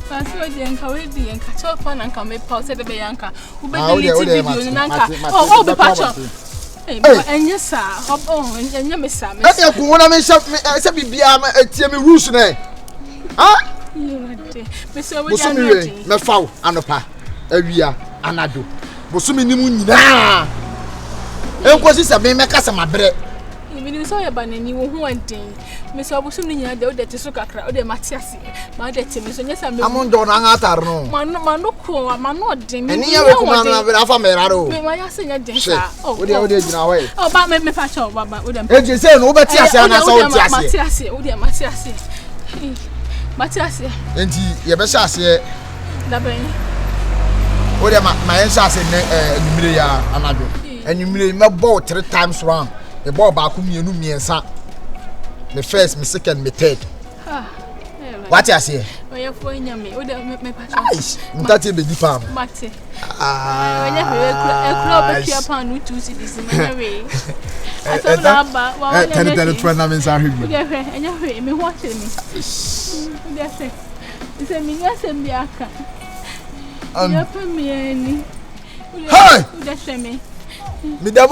Paso de enka we di enka chofa na nka me pause de be yanka. Ube delete video na nka. Oh be pacho. Eh enye sa. Oh enye me sa. E ku wona me se bibia etie me rules na. Ah? Me so we dey me faw anopa awia anado. Bosumi nimu nyina. Enkosi se me kasa mabre. Me so ya banani wo ho anten. Me so bosumi nyina de o de te so kakra o de matiase. Ma de te me so nyesa me. Amondo na ngatar no. Mano ko mano de me. Eni ya we kuma na be afa me raro. Me ma ya se nya den sa. O de gina we. Oh ba me fa cho baba o de. Eje se no obeti ase na sa o ti ase. Matiase o de matiase. Matiase. Enti ye be sha ase. Da ben. O de ma yen sha ase enumire ya anado. Enumire me ball 3 times round. The ball back mienu miensa. The first, me second, me third. What you say? Oh, you for nyame. O de me pacha. Nice. Ntati be dipa. Mate. When you e club be pan no 2 cities me we. Aso na ba, wa tell friend na me say him. O de hwe, enya hwe, me ho akyere me. O de say. Ise me nya sem bi aka. Ya pa me ani. Hey! O de say me. Midam.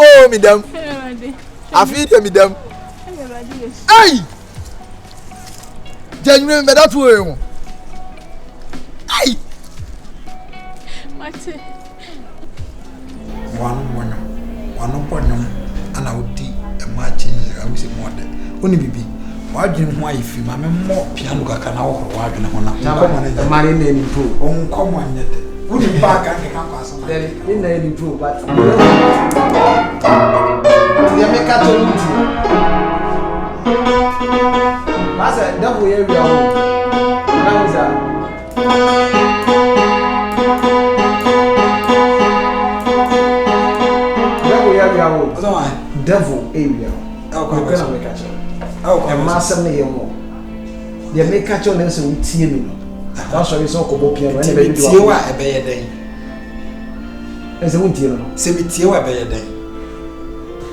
Afi de midam. Hey! Genuine me that way. Hey! Mate. One point and I would a match I will say more than only bibi. Why do you want if you mamma more piano can now why do you want to marry name too? On common yet. Wouldn't back and can pass on the improve, but they make a that's a double area. That was devil area. Gonna make a child. And master name. They make a child and so we see me. That's why it's all about piano. And they do a bad day. As a winter, say me tea a bad day.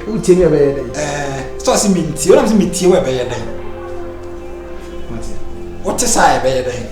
Who tell me a bad day? So I see me tea, I'm me tea a bad day. What is I a bad day?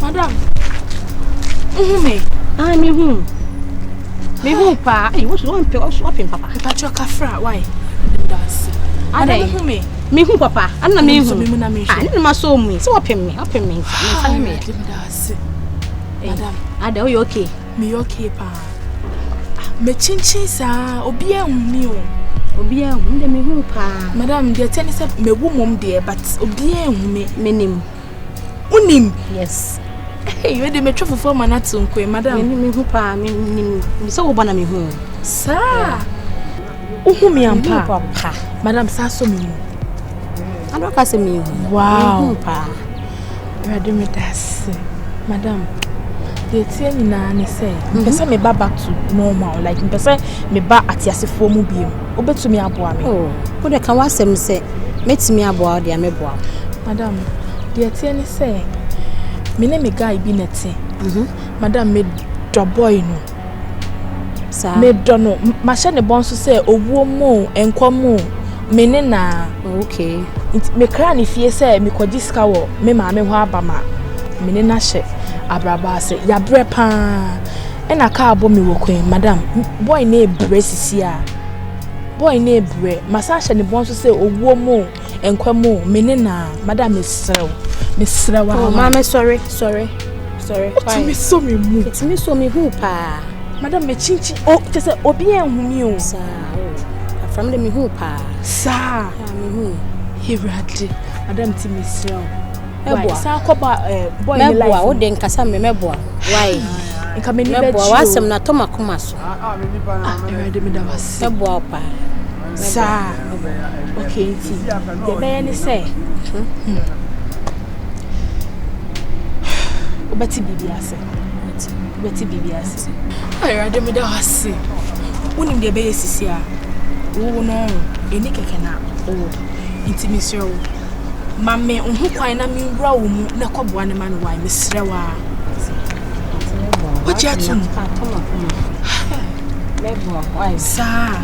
Madam. Me. Ah, me who pa? I was one pe swapping papa. Pacho kafra why? That's. Ade. Me who papa? Anna me who. Ah, ni ma so mu. So open me. Me fa me. That's. Madam. Ade, you okay? Me okay pa. Me chinchin sa obi ehunmi o. Obi ehun de me who pa. Madam, the ten is me wo mom there but obi ehunmi menim. Unim. Yes. Hey, you dey me trafo for manatu nkwe, madam. Me who pa, me so wo bana me who. Sir. Uhu me ampa. Papa. Madam sa so me. I don't pass me. Wow. Pa. Ready me das. Madam. The tie nyina ne say, mpese me ba back to normal, like mpese me ba atiase fo mu biem. Obetumi aboa me. Oh, wo de kan wasem say, metimi aboa de ameboa. Madam, the tie ne say, me ne me guy bi nete. Madam me do boy no. Sa. Me do no, ma hye ne bon so say owuo mo, enko mo, me ne na. Okay. Me kra ne fie say me kwaji ska wo, me ma me ho abama. Me ne na hye. Abraba say ya brepa e na ka abo mi wokwen madam boy na ebre sisi a boy na ebre masasha ne bon so say owuo mo enkwa mo mene na madam me srew wa mama sorry why me so me mu it's me so me who pa Madam me chinchi oh te say obi enhumi o sa from the me hu pa sa me hu Ewurade madam ti me srel meboa sa koba boy me life meboa wo de nkasa me meboa why nka me ni be meboa wasem na toma koma so Ewurade me da was meboa pa sa okay nti ye be ni say obati bibi ase Ewurade me da was wonim de be yesisi a wo no eni keke na wo nti me srel Mame unhu kwan na me wura wo mu na koboa ne ma no wai me srewa. What you atu? Meboa wai Sa.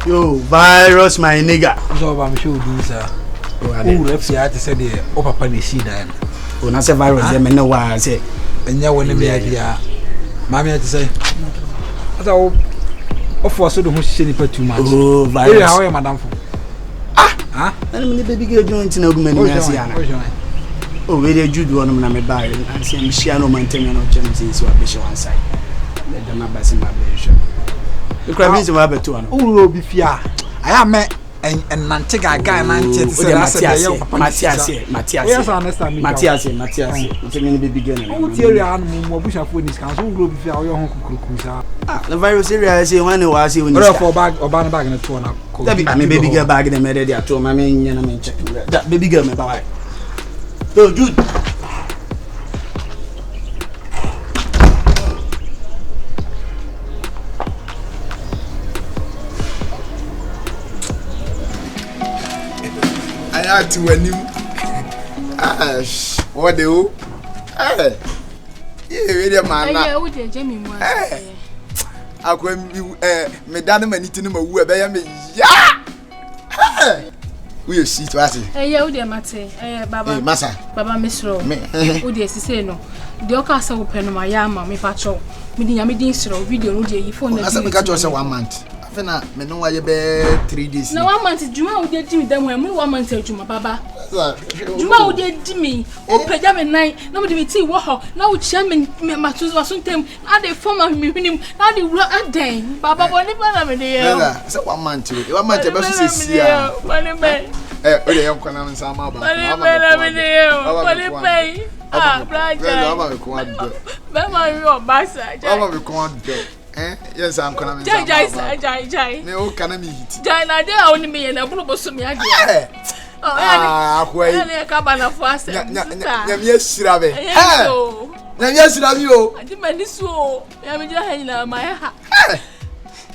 Yo, virus my nigga. So I'm sure do sir. Oh, let's see. I said the papa ni see that. Oh, na say virus dem no wa say. Enya woni me dia. Mama to say. Ata o ofo so do ho hye ni pa too much. Oh, virus. How are madam for? Ah? Na me baby girl joint na oguma ni asi ana. Oh, we dey judo on na me buy. I say me share no maintain no chance so I be sure one side. Let them abase my bench. The crime is what beto ano. Uro bi fia. Aya me en nante gaga nante te say Matias. Yes, I understand me. Matias. It's me baby girl. Oh, theory anu mo busha for this can so uro bi fia o yo hon kukuruku sa. Ah, the virus area say when we say when you for bag oba na bag na to na. That be baby girl bag dem ready at home. Me nya na me check. That baby girl me bye. So Jude. To a new what do yeah man I can me dane maniti no mawu e be ya me ya we see to ase yeah we dey mate baba masa baba mesro we dey sise no de o ka sa wo pɛ no ma ya ma me pa cho me di nya me din sro video no dey yi phone na asa me ka cho say 1 month afena me no waye be 3 days na 1 month juma wo dey di me dem we 1 month juma baba juma wo dey di me o peja me nan na mo dey ti wo ho na wo chia me matuzo asuntem na dey form me hwinim na dey wura adan baba boni pa na me dey say 1 month e 1 month e be so sia boni me o dey yanko na nsa ma ba boni me ah braja baba me ko ado baba yo basa baba me ko ado yes I'm gonna be jai me o kana mi hit jai na dey awoni me ye na bulu boso me ade akwai na ka bana fo ase nya mi asira be nya mi asira mi o adi mani so ya mi jira hanyina ma ya ha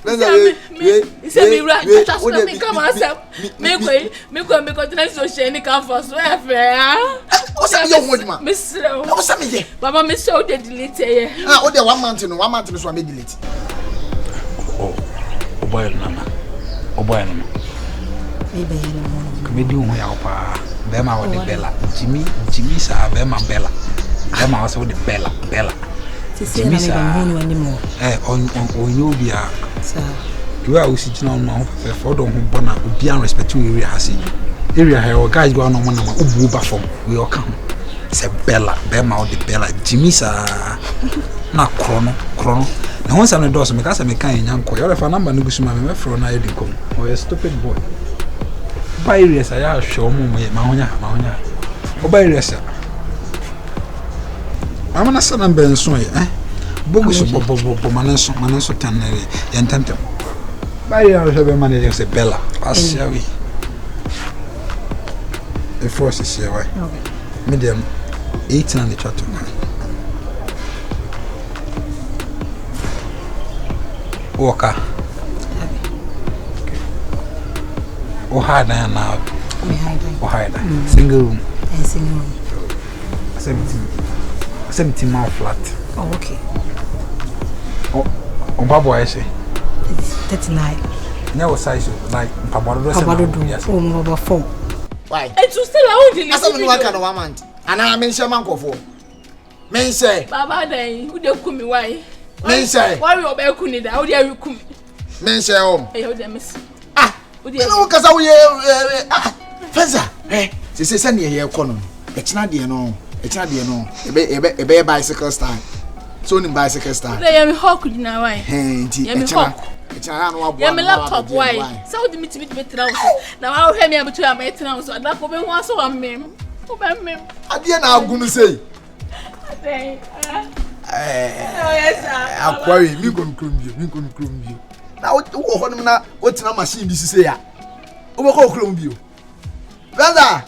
se mi ra ta so me come ase me ko tena so she ni kan for so e fe o se yo wodima me sire o se me ye baba me so de delete ye o de 1 month no so me delete o boy na comedy ho ya pa be ma wo de bella Jimmy sa be ma bella be ma wo de bella Jimmy sa on you bia sa you are using no no for don ho bona obi an respect area hase area here guys go no na obu ba form we all come say bella be ma wo de bella Jimmy sa na krono na won sa no dos me ka sa me kan nyanko your fa number no gusuma me fro na yedi kom o a stupid boy virus I show mo mahonya virus mama na sana benso bogus bo manenso tanere yententem virus be manager se bella asiawi the force is here why medium 18 on the chat Walker. Oh, hide now. Oh, hide. Single room. Ensinim. 70 mile flat. Oh, okay. On Papa, I say 39. No size like Papa. Oh, number 4. Why? And to still I won't I said, "No, can one month." And I mention Manco for. Men say, Baba, then who don't come why? Men say, why you obey Kunida? How dare you come? Men say, oh, I heard them miss. you know, because I will, Fencer, eh? She says, send you here, Conan. It's not the no, it's not the no. A bear bicycle style. So, in bicycle style. They am hawk now, why? Hey, it's a laptop, why? So, the meeting with now I'll have me able to have it now, so I'd like to be one so I'm mem. I didn't know I'm going to say. I'll query you, you. Now, what's a machine this is here? Over Columbia. Brother,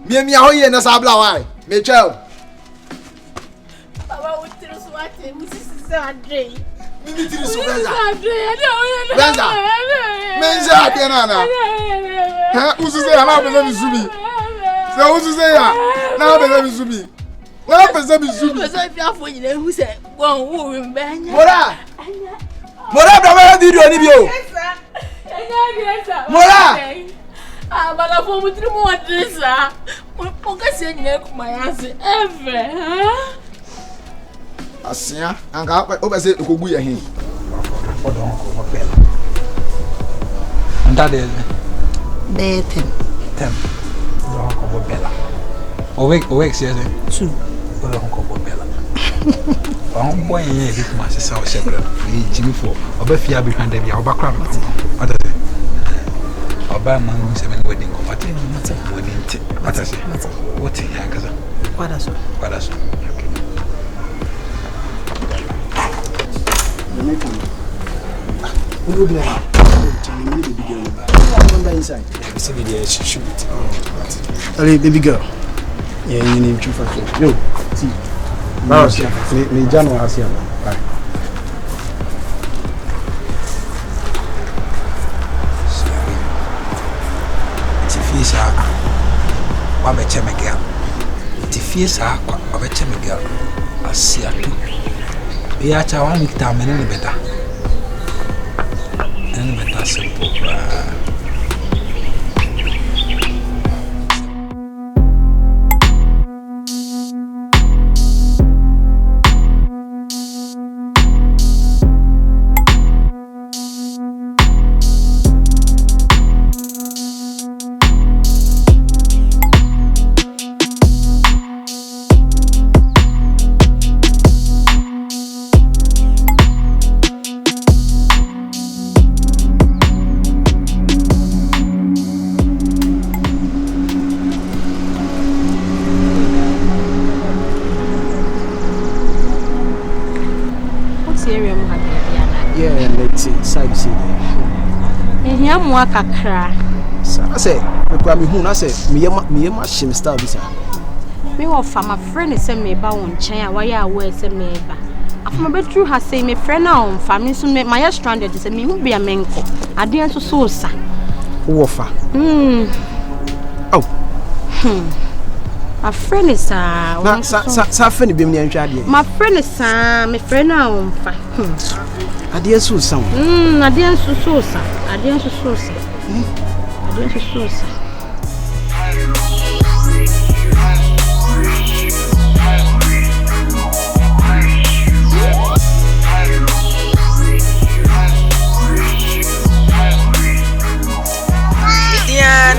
me and me and Sabla, why? Me child. Papa would tell us what it is Andre. Brother, men's out there now. Who's to say I'm not going to be? So, who's to say now? They're going to be. What happens to me? Who said, one woman, Mora, Mora, did you any view? Mora, but I won't do more this. What can say, my answer ever? I see, and got over say, who we are here. And that is 10. Bella. Awake, says 2. Bella. I'm boy, this must be so separate. Jimmy for Obafia behind the Albacram. Obama 7 wedding of what? What I say? What in Yankaza? What I say? Baby girl. Yeah, you need to fuck. Yo, see. Me Jano Asia. Tifisa wabeche megel. Tifisa wabeche megel. Asia tu. Biya cha wa mikta menene beta. Menene beta simple. Kakra. I say, I say, me shim style this. Me wa fa my friend is me ba won chen why ya we say me ba. Afoma betru ha say me friend na on fa me so me my stranded say me hu bia menko. Ade enso so sa. Wo fa. My friend is sa friend bi me nhwa ade. My friend is me friend na on fa. Ade enso sa. Ade enso so sa. Ade enso so sa. Ade enso so sa.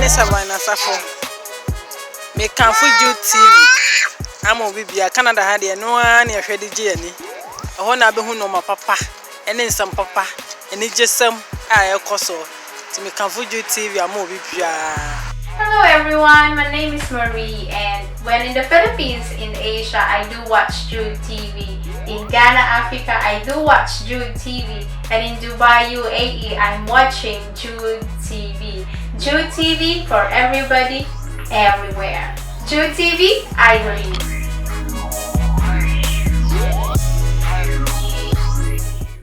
Savannah Safo. Me can for you TV. I'm on Bibia Canada had no one near Freddy Jenny. I want to be who know my papa and then some papa and it just some I also to me can for you TV. I'm on Bibia. Hello everyone, my name is Marie, and when in the Philippines, in Asia, I do watch Jude TV. In Ghana, Africa, I do watch Jude TV, and in Dubai, UAE, I'm watching Jude TV. Jude TV for everybody, everywhere. Jude TV, I believe.